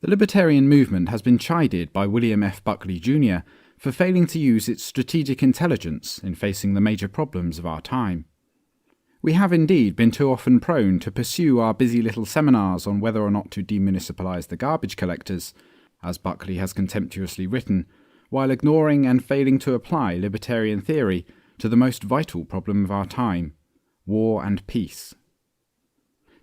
The libertarian movement has been chided by William F. Buckley Jr. for failing to use its strategic intelligence in facing the major problems of our time. We have indeed been too often prone to pursue our busy little seminars on whether or not to demunicipalise the garbage collectors, as Buckley has contemptuously written, while ignoring and failing to apply libertarian theory to the most vital problem of our time, war and peace.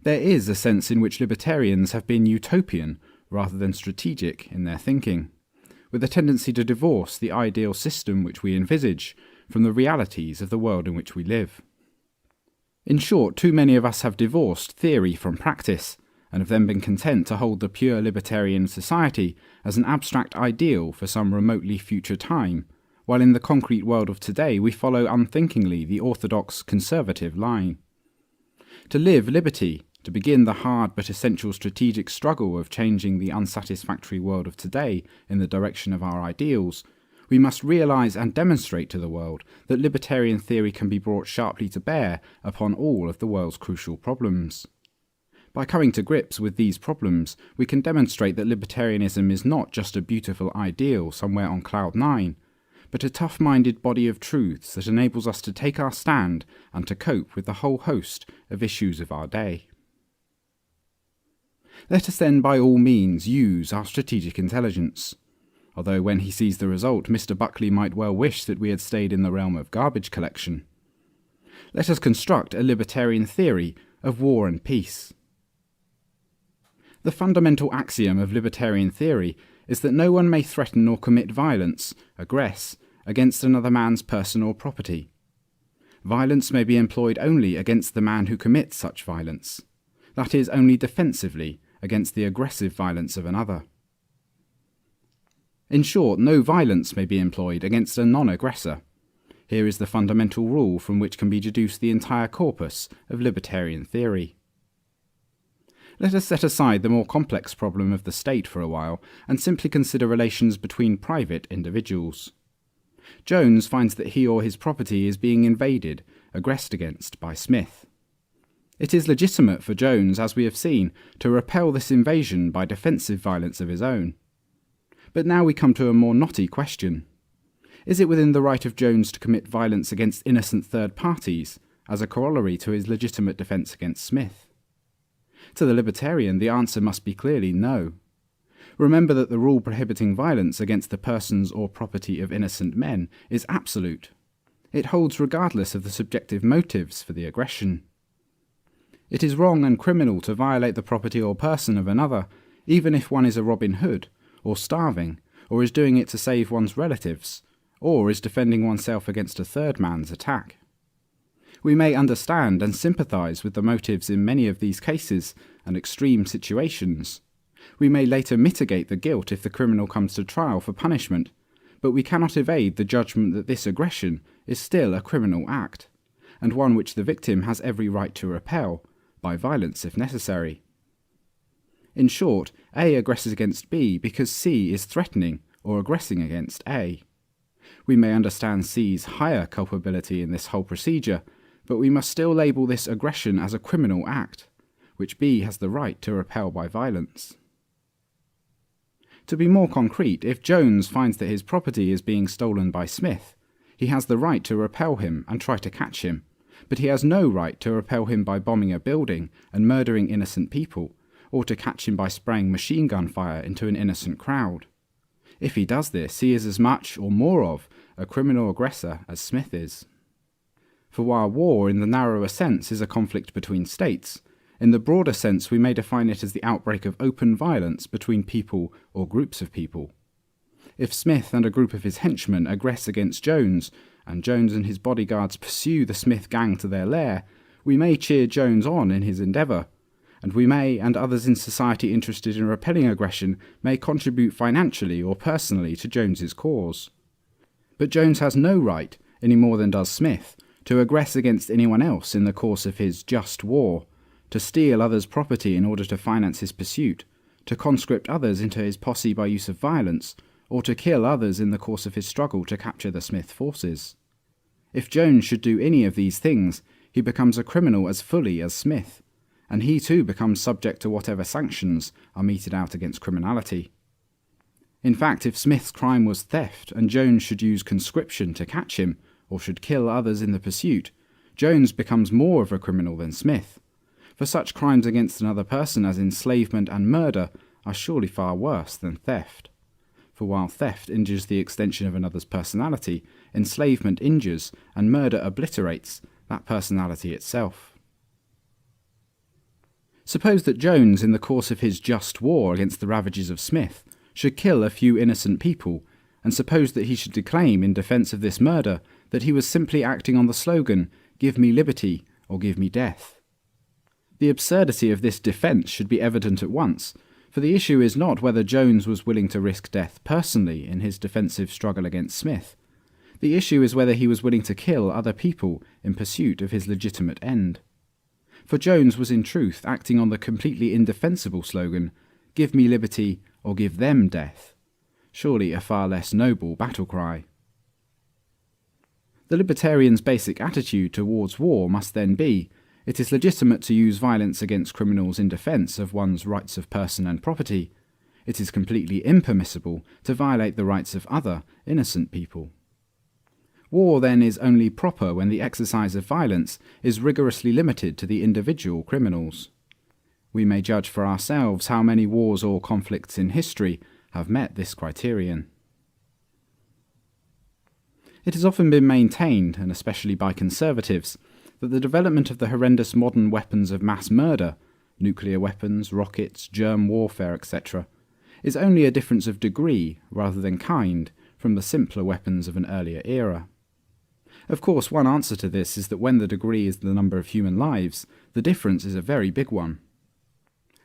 There is a sense in which libertarians have been utopian rather than strategic in their thinking, with a tendency to divorce the ideal system which we envisage from the realities of the world in which we live. In short, too many of us have divorced theory from practice, and have then been content to hold the pure libertarian society as an abstract ideal for some remotely future time, while in the concrete world of today we follow unthinkingly the orthodox conservative line. To live liberty, to begin the hard but essential strategic struggle of changing the unsatisfactory world of today in the direction of our ideals, we must realise and demonstrate to the world that libertarian theory can be brought sharply to bear upon all of the world's crucial problems. By coming to grips with these problems, we can demonstrate that libertarianism is not just a beautiful ideal somewhere on cloud nine, but a tough-minded body of truths that enables us to take our stand and to cope with the whole host of issues of our day. Let us then by all means use our strategic intelligence. Although when he sees the result, Mr. Buckley might well wish that we had stayed in the realm of garbage collection. Let us construct a libertarian theory of war and peace. The fundamental axiom of libertarian theory is that no one may threaten or commit violence, aggress, against another man's person or property. Violence may be employed only against the man who commits such violence, that is, only defensively against the aggressive violence of another. In short, no violence may be employed against a non-aggressor. Here is the fundamental rule from which can be deduced the entire corpus of libertarian theory. Let us set aside the more complex problem of the state for a while and simply consider relations between private individuals. Jones finds that he or his property is being invaded, aggressed against by Smith. It is legitimate for Jones, as we have seen, to repel this invasion by defensive violence of his own. But now we come to a more knotty question. Is it within the right of Jones to commit violence against innocent third parties, as a corollary to his legitimate defence against Smith? To the libertarian, the answer must be clearly no. Remember that the rule prohibiting violence against the persons or property of innocent men is absolute. It holds regardless of the subjective motives for the aggression. It is wrong and criminal to violate the property or person of another, even if one is a Robin Hood, or starving, or is doing it to save one's relatives, or is defending oneself against a third man's attack. We may understand and sympathise with the motives in many of these cases and extreme situations. We may later mitigate the guilt if the criminal comes to trial for punishment, but we cannot evade the judgment that this aggression is still a criminal act, and one which the victim has every right to repel, by violence if necessary. In short, A aggresses against B because C is threatening or aggressing against A. We may understand C's higher culpability in this whole procedure, but we must still label this aggression as a criminal act, which B has the right to repel by violence. To be more concrete, if Jones finds that his property is being stolen by Smith, he has the right to repel him and try to catch him, but he has no right to repel him by bombing a building and murdering innocent people, or to catch him by spraying machine gun fire into an innocent crowd. If he does this, he is as much, or more of, a criminal aggressor as Smith is. For while war, in the narrower sense, is a conflict between states, in the broader sense we may define it as the outbreak of open violence between people or groups of people. If Smith and a group of his henchmen aggress against Jones, and Jones and his bodyguards pursue the Smith gang to their lair, we may cheer Jones on in his endeavour, and we may, and others in society interested in repelling aggression, may contribute financially or personally to Jones's cause. But Jones has no right, any more than does Smith, to aggress against anyone else in the course of his just war, to steal others' property in order to finance his pursuit, to conscript others into his posse by use of violence, or to kill others in the course of his struggle to capture the Smith forces. If Jones should do any of these things, he becomes a criminal as fully as Smith, and he too becomes subject to whatever sanctions are meted out against criminality. In fact, if Smith's crime was theft and Jones should use conscription to catch him, or should kill others in the pursuit, Jones becomes more of a criminal than Smith. For such crimes against another person as enslavement and murder are surely far worse than theft. For while theft injures the extension of another's personality, enslavement injures and murder obliterates that personality itself. Suppose that Jones, in the course of his just war against the ravages of Smith, should kill a few innocent people, and suppose that he should declaim in defence of this murder that he was simply acting on the slogan, "Give me liberty or give me death." The absurdity of this defence should be evident at once, for the issue is not whether Jones was willing to risk death personally in his defensive struggle against Smith. The issue is whether he was willing to kill other people in pursuit of his legitimate end. For Jones was in truth acting on the completely indefensible slogan, "Give me liberty or give them death," surely a far less noble battle cry. The libertarian's basic attitude towards war must then be, it is legitimate to use violence against criminals in defence of one's rights of person and property. It is completely impermissible to violate the rights of other, innocent people. War then is only proper when the exercise of violence is rigorously limited to the individual criminals. We may judge for ourselves how many wars or conflicts in history have met this criterion. It has often been maintained, and especially by conservatives, that the development of the horrendous modern weapons of mass murder, nuclear weapons, rockets, germ warfare, etc., is only a difference of degree rather than kind from the simpler weapons of an earlier era. Of course, one answer to this is that when the degree is the number of human lives, the difference is a very big one.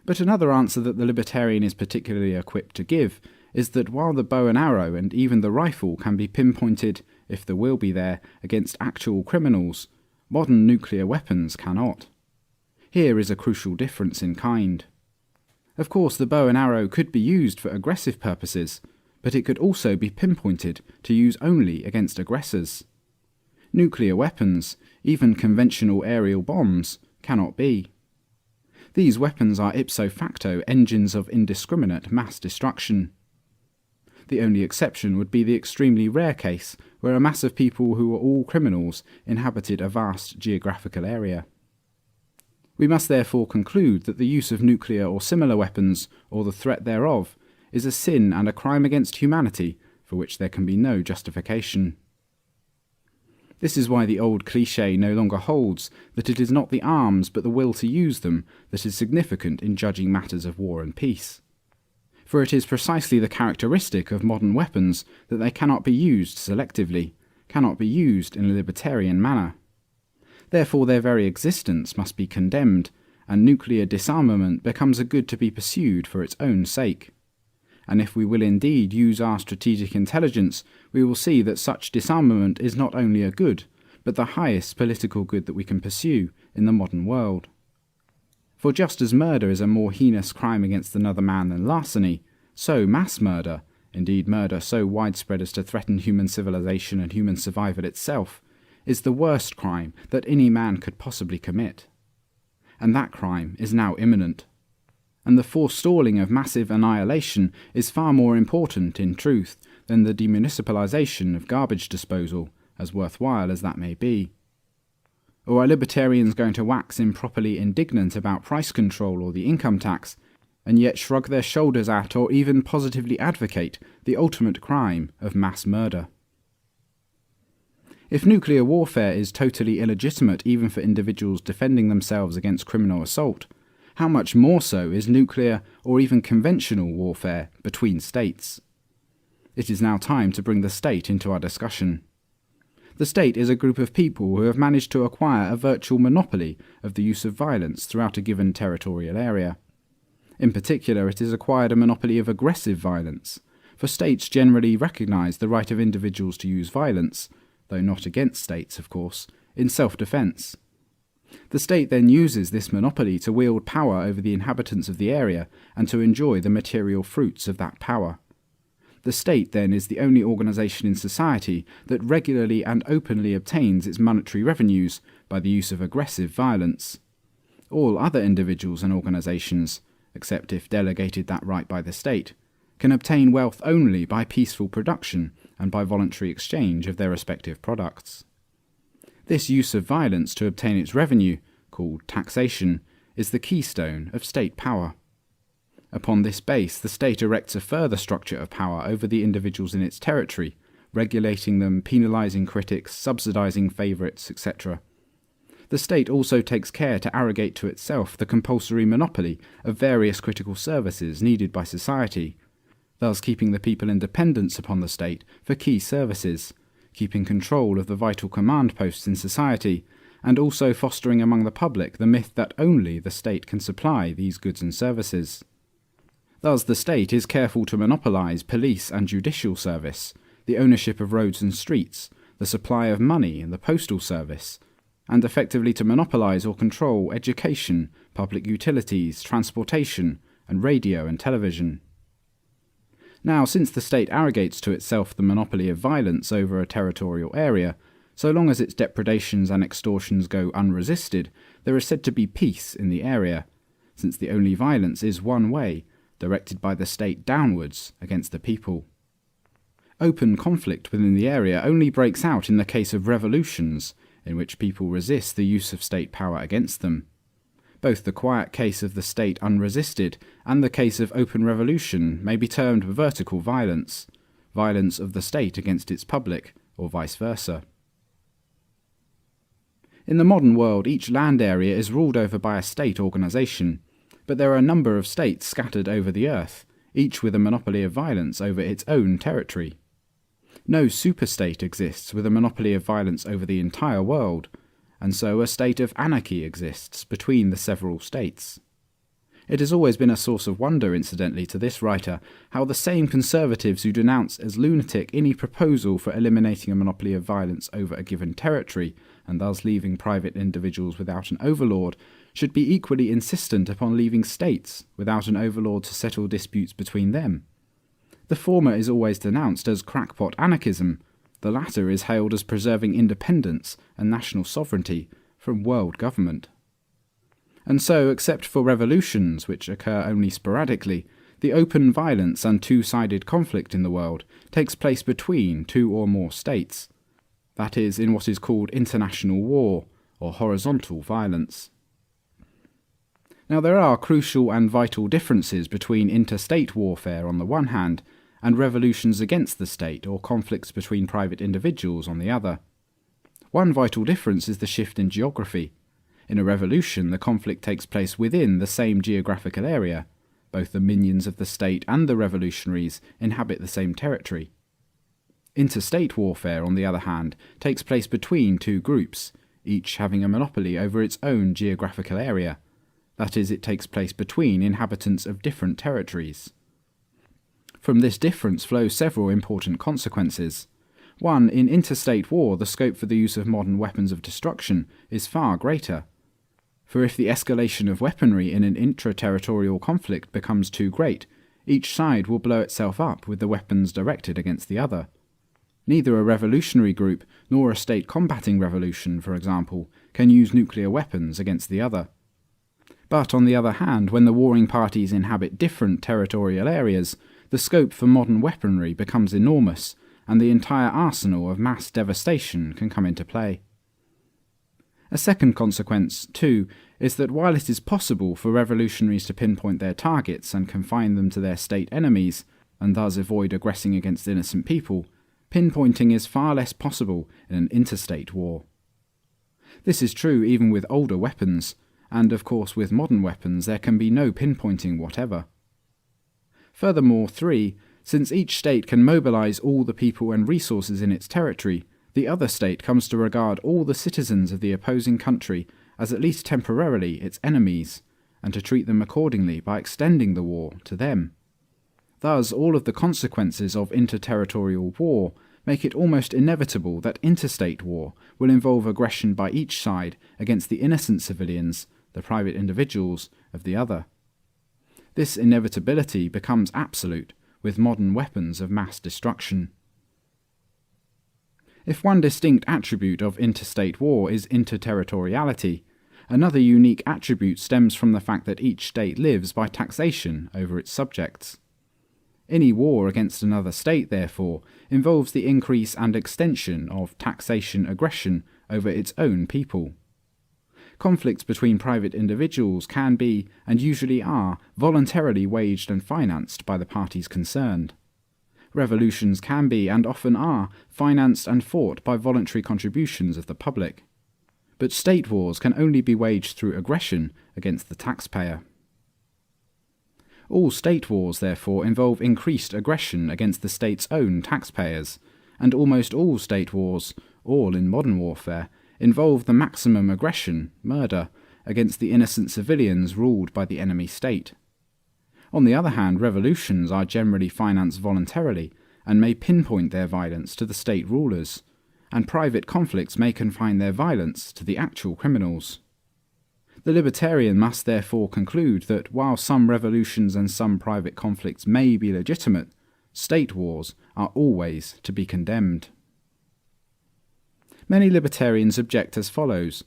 But another answer that the libertarian is particularly equipped to give is that while the bow and arrow and even the rifle can be pinpointed, if the will be there, against actual criminals, modern nuclear weapons cannot. Here is a crucial difference in kind. Of course, the bow and arrow could be used for aggressive purposes, but it could also be pinpointed to use only against aggressors. Nuclear weapons, even conventional aerial bombs, cannot be. These weapons are ipso facto engines of indiscriminate mass destruction. The only exception would be the extremely rare case where a mass of people who were all criminals inhabited a vast geographical area. We must therefore conclude that the use of nuclear or similar weapons, or the threat thereof, is a sin and a crime against humanity for which there can be no justification. This is why the old cliché no longer holds that it is not the arms but the will to use them that is significant in judging matters of war and peace. For it is precisely the characteristic of modern weapons that they cannot be used selectively, cannot be used in a libertarian manner. Therefore their very existence must be condemned, and nuclear disarmament becomes a good to be pursued for its own sake. And if we will indeed use our strategic intelligence, we will see that such disarmament is not only a good, but the highest political good that we can pursue in the modern world. For just as murder is a more heinous crime against another man than larceny, so mass murder, indeed murder so widespread as to threaten human civilization and human survival itself, is the worst crime that any man could possibly commit. And that crime is now imminent. And the forestalling of massive annihilation is far more important, in truth, than the demunicipalization of garbage disposal, as worthwhile as that may be. Or are libertarians going to wax improperly indignant about price control or the income tax, and yet shrug their shoulders at or even positively advocate the ultimate crime of mass murder? If nuclear warfare is totally illegitimate even for individuals defending themselves against criminal assault, how much more so is nuclear or even conventional warfare between states? It is now time to bring the state into our discussion. The state is a group of people who have managed to acquire a virtual monopoly of the use of violence throughout a given territorial area. In particular, it has acquired a monopoly of aggressive violence, for states generally recognise the right of individuals to use violence, though not against states, of course, in self-defence. The state then uses this monopoly to wield power over the inhabitants of the area and to enjoy the material fruits of that power. The state then is the only organisation in society that regularly and openly obtains its monetary revenues by the use of aggressive violence. All other individuals and organizations, except if delegated that right by the state, can obtain wealth only by peaceful production and by voluntary exchange of their respective products. This use of violence to obtain its revenue, called taxation, is the keystone of state power. Upon this base, the state erects a further structure of power over the individuals in its territory, regulating them, penalizing critics, subsidizing favorites, etc. The state also takes care to arrogate to itself the compulsory monopoly of various critical services needed by society, thus keeping the people in dependence upon the state for key services, keeping control of the vital command posts in society, and also fostering among the public the myth that only the state can supply these goods and services. Thus the state is careful to monopolize police and judicial service, the ownership of roads and streets, the supply of money and the postal service, and effectively to monopolize or control education, public utilities, transportation, and radio and television. Now, since the state arrogates to itself the monopoly of violence over a territorial area, so long as its depredations and extortions go unresisted, there is said to be peace in the area, since the only violence is one way, directed by the state downwards against the people. Open conflict within the area only breaks out in the case of revolutions, in which people resist the use of state power against them. Both the quiet case of the state unresisted and the case of open revolution may be termed vertical violence, violence of the state against its public, or vice versa. In the modern world, each land area is ruled over by a state organization, but there are a number of states scattered over the earth, each with a monopoly of violence over its own territory. No superstate exists with a monopoly of violence over the entire world, and so a state of anarchy exists between the several states. It has always been a source of wonder, incidentally, to this writer, how the same conservatives who denounce as lunatic any proposal for eliminating a monopoly of violence over a given territory, and thus leaving private individuals without an overlord, should be equally insistent upon leaving states without an overlord to settle disputes between them. The former is always denounced as crackpot anarchism, the latter is hailed as preserving independence and national sovereignty from world government. And so, except for revolutions, which occur only sporadically, the open violence and two-sided conflict in the world takes place between two or more states, that is, in what is called international war, or horizontal violence. Now, there are crucial and vital differences between interstate warfare on the one hand, and revolutions against the state or conflicts between private individuals on the other. One vital difference is the shift in geography. In a revolution, the conflict takes place within the same geographical area. Both the minions of the state and the revolutionaries inhabit the same territory. Interstate warfare, on the other hand, takes place between two groups, each having a monopoly over its own geographical area. That is, it takes place between inhabitants of different territories. From this difference flow several important consequences. One, in interstate war, the scope for the use of modern weapons of destruction is far greater. For if the escalation of weaponry in an intra-territorial conflict becomes too great, each side will blow itself up with the weapons directed against the other. Neither a revolutionary group nor a state combating revolution, for example, can use nuclear weapons against the other. But on the other hand, when the warring parties inhabit different territorial areas, the scope for modern weaponry becomes enormous, and the entire arsenal of mass devastation can come into play. A second consequence, too, is that while it is possible for revolutionaries to pinpoint their targets and confine them to their state enemies, and thus avoid aggressing against innocent people, pinpointing is far less possible in an interstate war. This is true even with older weapons, and of course with modern weapons there can be no pinpointing whatever. Furthermore, 3. Since each state can mobilize all the people and resources in its territory, the other state comes to regard all the citizens of the opposing country as at least temporarily its enemies, and to treat them accordingly by extending the war to them. Thus, all of the consequences of interterritorial war make it almost inevitable that interstate war will involve aggression by each side against the innocent civilians, the private individuals, of the other. This inevitability becomes absolute with modern weapons of mass destruction. If one distinct attribute of interstate war is interterritoriality, Another unique attribute stems from the fact that each state lives by taxation over its subjects. Any war against another state, therefore, involves the increase and extension of taxation aggression over its own people. Conflicts between private individuals can be, and usually are, voluntarily waged and financed by the parties concerned. Revolutions can be, and often are, financed and fought by voluntary contributions of the public. But state wars can only be waged through aggression against the taxpayer. All state wars, therefore, involve increased aggression against the state's own taxpayers, and almost all state wars, all in modern warfare, involve the maximum aggression, murder, against the innocent civilians ruled by the enemy state. On the other hand, revolutions are generally financed voluntarily and may pinpoint their violence to the state rulers, and private conflicts may confine their violence to the actual criminals. The libertarian must therefore conclude that while some revolutions and some private conflicts may be legitimate, state wars are always to be condemned. Many libertarians object as follows.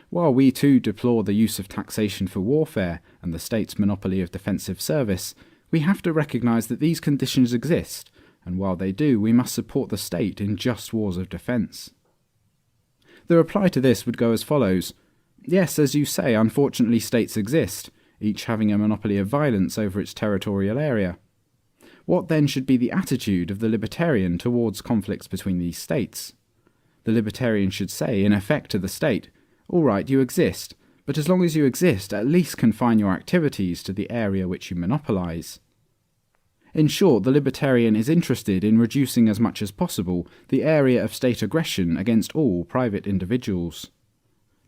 While we too deplore the use of taxation for warfare and the state's monopoly of defensive service, we have to recognise that these conditions exist, and while they do, we must support the state in just wars of defence. The reply to this would go as follows. Yes, as you say, unfortunately states exist, each having a monopoly of violence over its territorial area. What then should be the attitude of the libertarian towards conflicts between these states? The libertarian should say, in effect, to the state, all right, you exist, but as long as you exist, at least confine your activities to the area which you monopolise. In short, the libertarian is interested in reducing as much as possible the area of state aggression against all private individuals.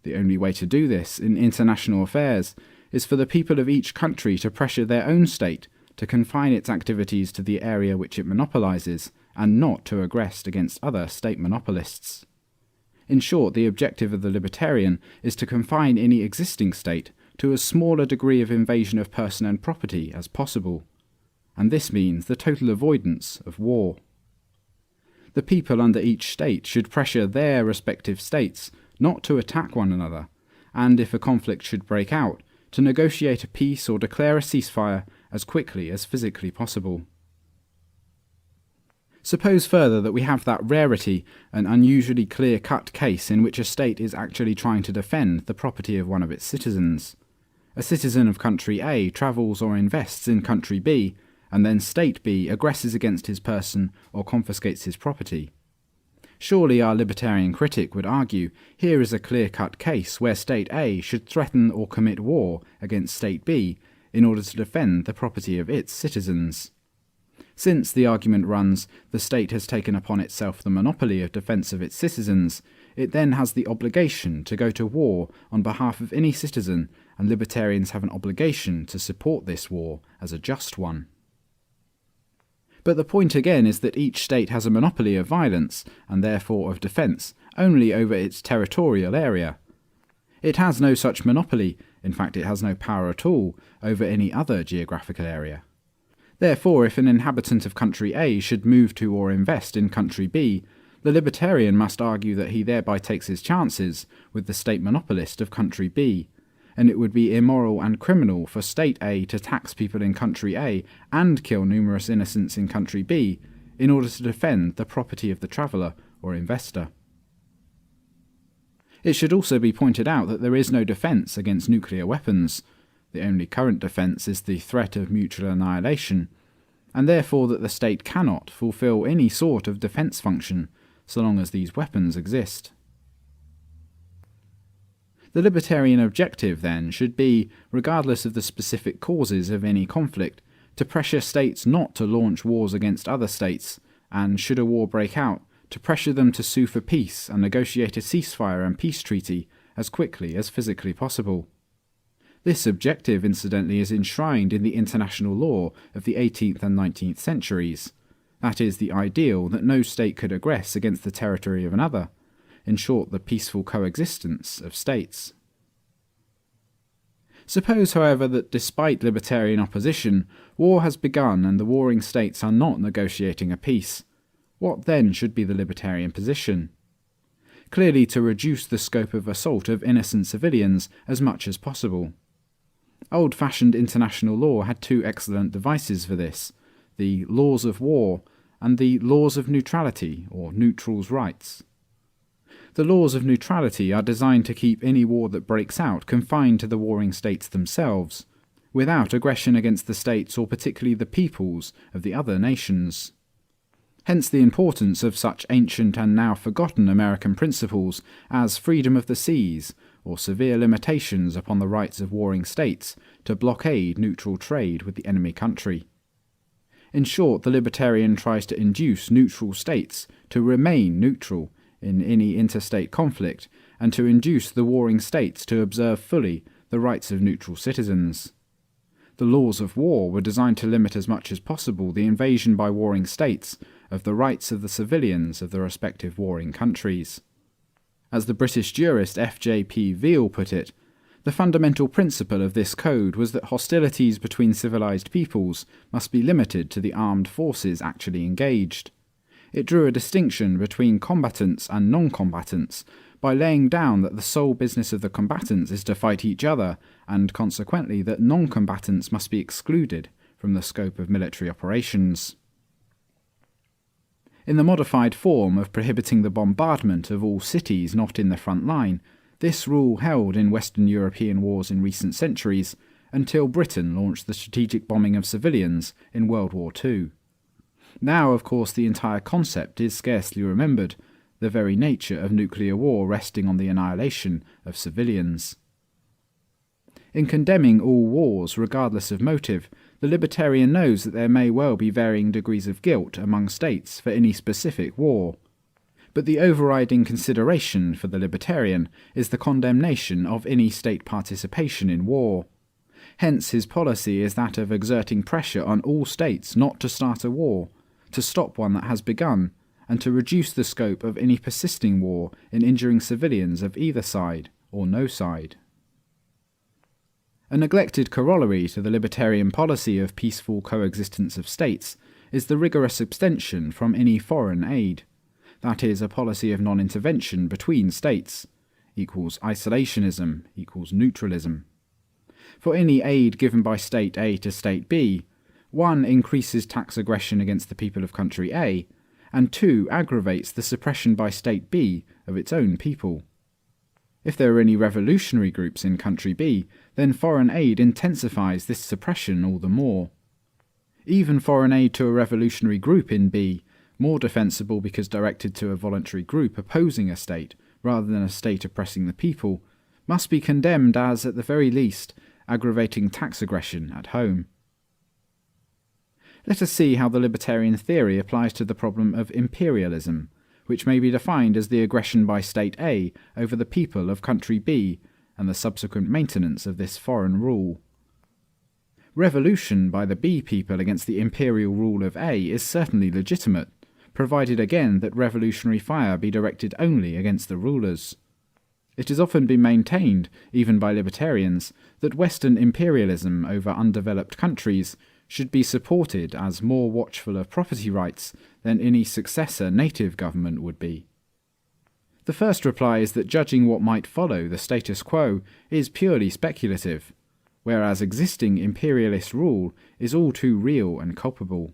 The only way to do this in international affairs is for the people of each country to pressure their own state to confine its activities to the area which it monopolises, and not to aggress against other state monopolists. In short, the objective of the libertarian is to confine any existing state to as small a degree of invasion of person and property as possible, and this means the total avoidance of war. The people under each state should pressure their respective states not to attack one another, and if a conflict should break out, to negotiate a peace or declare a ceasefire as quickly as physically possible. Suppose further that we have that rarity, an unusually clear-cut case in which a state is actually trying to defend the property of one of its citizens. A citizen of country A travels or invests in country B, and then state B aggresses against his person or confiscates his property. Surely our libertarian critic would argue, here is a clear-cut case where state A should threaten or commit war against state B in order to defend the property of its citizens. Since, the argument runs, the state has taken upon itself the monopoly of defence of its citizens, it then has the obligation to go to war on behalf of any citizen, and libertarians have an obligation to support this war as a just one. But the point again is that each state has a monopoly of violence, and therefore of defence, only over its territorial area. It has no such monopoly, in fact it has no power at all, over any other geographical area. Therefore, if an inhabitant of country A should move to or invest in country B, the libertarian must argue that he thereby takes his chances with the state monopolist of country B, and it would be immoral and criminal for state A to tax people in country A and kill numerous innocents in country B in order to defend the property of the traveller or investor. It should also be pointed out that there is no defence against nuclear weapons. The only current defence is the threat of mutual annihilation, and therefore that the state cannot fulfil any sort of defence function so long as these weapons exist. The libertarian objective, then, should be, regardless of the specific causes of any conflict, to pressure states not to launch wars against other states, and, should a war break out, to pressure them to sue for peace and negotiate a ceasefire and peace treaty as quickly as physically possible. This objective, incidentally, is enshrined in the international law of the 18th and 19th centuries. That is, the ideal that no state could aggress against the territory of another. In short, the peaceful coexistence of states. Suppose, however, that despite libertarian opposition, war has begun and the warring states are not negotiating a peace. What then should be the libertarian position? clearly to reduce the scope of assault of innocent civilians as much as possible. Old-fashioned international law had two excellent devices for this, the laws of war and the laws of neutrality, or neutrals' rights. The laws of neutrality are designed to keep any war that breaks out confined to the warring states themselves, without aggression against the states or particularly the peoples of the other nations. Hence the importance of such ancient and now forgotten American principles as freedom of the seas, or severe limitations upon the rights of warring states to blockade neutral trade with the enemy country. In short, the libertarian tries to induce neutral states to remain neutral in any interstate conflict, and to induce the warring states to observe fully the rights of neutral citizens. The laws of war were designed to limit as much as possible the invasion by warring states of the rights of the civilians of the respective warring countries. As the British jurist F.J.P. Veal put it, the fundamental principle of this code was that hostilities between civilized peoples must be limited to the armed forces actually engaged. It drew a distinction between combatants and non-combatants by laying down that the sole business of the combatants is to fight each other, and consequently that non-combatants must be excluded from the scope of military operations. In the modified form of prohibiting the bombardment of all cities not in the front line, this rule held in Western European wars in recent centuries, until Britain launched the strategic bombing of civilians in World War II. Now, of course, the entire concept is scarcely remembered, the very nature of nuclear war resting on the annihilation of civilians. In condemning all wars, regardless of motive, the libertarian knows that there may well be varying degrees of guilt among states for any specific war. But the overriding consideration for the libertarian is the condemnation of any state participation in war. Hence his policy is that of exerting pressure on all states not to start a war, to stop one that has begun, and to reduce the scope of any persisting war in injuring civilians of either side or no side. A neglected corollary to the libertarian policy of peaceful coexistence of states is the rigorous abstention from any foreign aid. That is, a policy of non-intervention between states equals isolationism equals neutralism. For any aid given by state A to state B, 1 increases tax aggression against the people of country A, and 2 aggravates the suppression by state B of its own people. If there are any revolutionary groups in country B, then foreign aid intensifies this suppression all the more. Even foreign aid to a revolutionary group in B, more defensible because directed to a voluntary group opposing a state rather than a state oppressing the people, must be condemned as, at the very least, aggravating tax aggression at home. Let us see how the libertarian theory applies to the problem of imperialism, which may be defined as the aggression by state A over the people of country B and the subsequent maintenance of this foreign rule. Revolution by the B people against the imperial rule of A is certainly legitimate, provided again that revolutionary fire be directed only against the rulers. It has often been maintained, even by libertarians, that Western imperialism over undeveloped countries should be supported as more watchful of property rights than any successor native government would be. The first reply is that judging what might follow the status quo is purely speculative, whereas existing imperialist rule is all too real and culpable.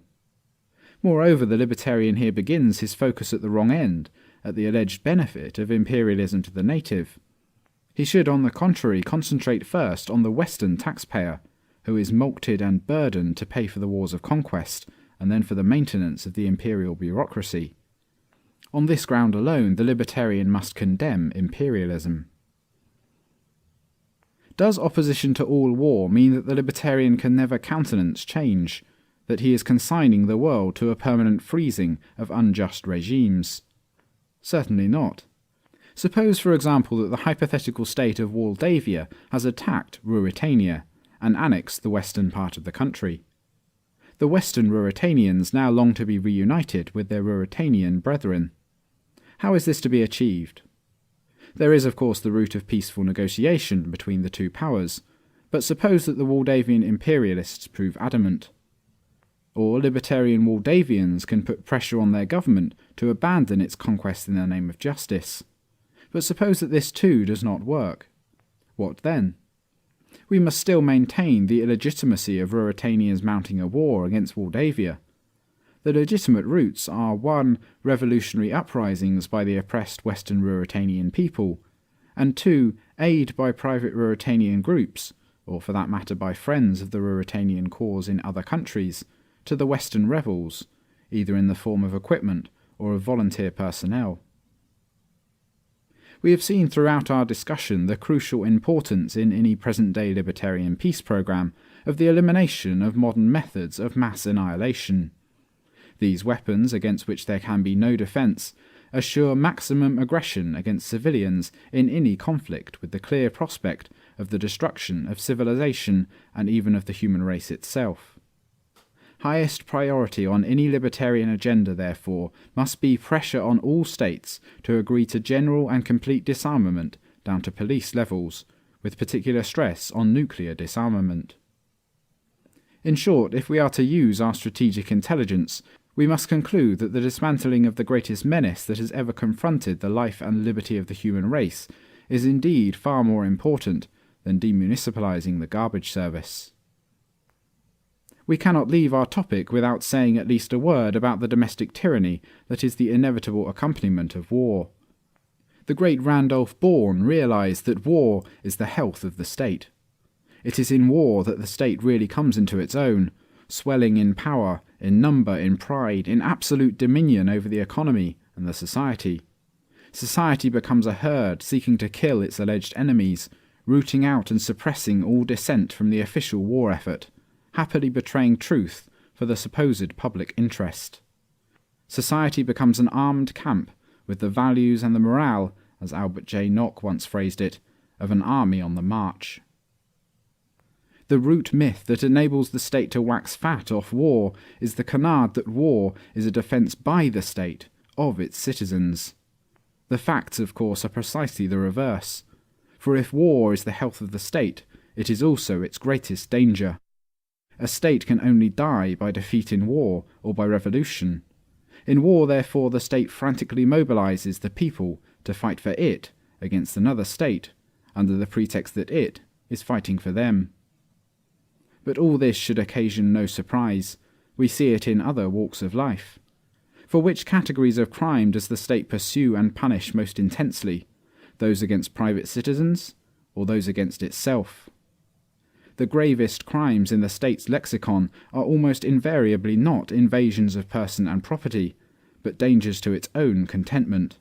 Moreover, the libertarian here begins his focus at the wrong end, at the alleged benefit of imperialism to the native. He should, on the contrary, concentrate first on the Western taxpayer, who is mulcted and burdened to pay for the wars of conquest, and then for the maintenance of the imperial bureaucracy. On this ground alone, the libertarian must condemn imperialism. Does opposition to all war mean that the libertarian can never countenance change, that he is consigning the world to a permanent freezing of unjust regimes? Certainly not. Suppose, for example, that the hypothetical state of Moldavia has attacked Ruritania and annexed the western part of the country. The western Ruritanians now long to be reunited with their Ruritanian brethren. How is this to be achieved? There is, of course, the route of peaceful negotiation between the two powers, but suppose that the Moldavian imperialists prove adamant. Or libertarian Moldavians can put pressure on their government to abandon its conquest in the name of justice. But suppose that this too does not work. What then? We must still maintain the illegitimacy of Ruritanians mounting a war against Moldavia. The legitimate routes are 1. Revolutionary uprisings by the oppressed Western Ruritanian people, and 2. Aid by private Ruritanian groups, or for that matter by friends of the Ruritanian cause in other countries, to the Western rebels, either in the form of equipment or of volunteer personnel. We have seen throughout our discussion the crucial importance in any present-day libertarian peace program of the elimination of modern methods of mass annihilation. These weapons, against which there can be no defence, assure maximum aggression against civilians in any conflict, with the clear prospect of the destruction of civilization and even of the human race itself. Highest priority on any libertarian agenda, therefore, must be pressure on all states to agree to general and complete disarmament down to police levels, with particular stress on nuclear disarmament. In short, if we are to use our strategic intelligence, we must conclude that the dismantling of the greatest menace that has ever confronted the life and liberty of the human race is indeed far more important than demunicipalizing the garbage service. We cannot leave our topic without saying at least a word about the domestic tyranny that is the inevitable accompaniment of war. The great Randolph Bourne realized that war is the health of the state. It is in war that the state really comes into its own, swelling in power, in number, in pride, in absolute dominion over the economy and the society. Society becomes a herd seeking to kill its alleged enemies, rooting out and suppressing all dissent from the official war effort, happily betraying truth for the supposed public interest. Society becomes an armed camp with the values and the morale, as Albert J. Nock once phrased it, of an army on the march. The root myth that enables the state to wax fat off war is the canard that war is a defence by the state of its citizens. The facts, of course, are precisely the reverse. For if war is the health of the state, it is also its greatest danger. A state can only die by defeat in war or by revolution. In war, therefore, the state frantically mobilizes the people to fight for it against another state, under the pretext that it is fighting for them. But all this should occasion no surprise. We see it in other walks of life. For which categories of crime does the state pursue and punish most intensely? Those against private citizens, or those against itself? The gravest crimes in the state's lexicon are almost invariably not invasions of person and property, but dangers to its own contentment.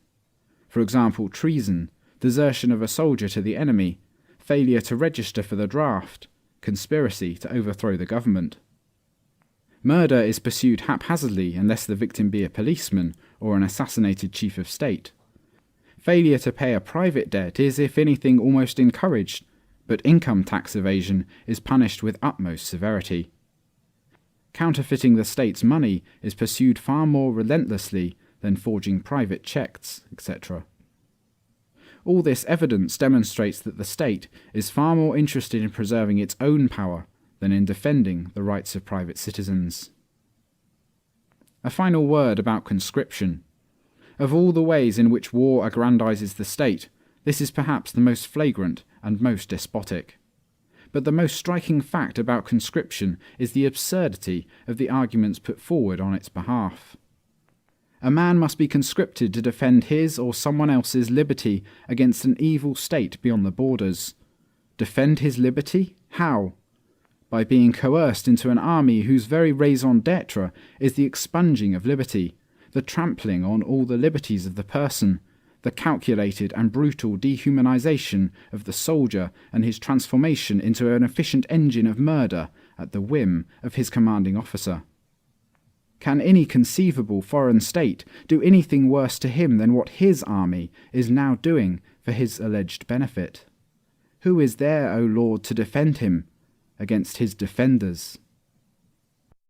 For example, treason, desertion of a soldier to the enemy, failure to register for the draft, conspiracy to overthrow the government. Murder is pursued haphazardly unless the victim be a policeman or an assassinated chief of state. Failure to pay a private debt is, if anything, almost encouraged, but income tax evasion is punished with utmost severity. Counterfeiting the state's money is pursued far more relentlessly than forging private cheques, etc. All this evidence demonstrates that the state is far more interested in preserving its own power than in defending the rights of private citizens. A final word about conscription. Of all the ways in which war aggrandizes the state, this is perhaps the most flagrant and most despotic. But the most striking fact about conscription is the absurdity of the arguments put forward on its behalf. A man must be conscripted to defend his or someone else's liberty against an evil state beyond the borders. Defend his liberty? How? By being coerced into an army whose very raison d'etre is the expunging of liberty, the trampling on all the liberties of the person, the calculated and brutal dehumanization of the soldier and his transformation into an efficient engine of murder at the whim of his commanding officer. Can any conceivable foreign state do anything worse to him than what his army is now doing for his alleged benefit? Who is there, O Lord, to defend him against his defenders?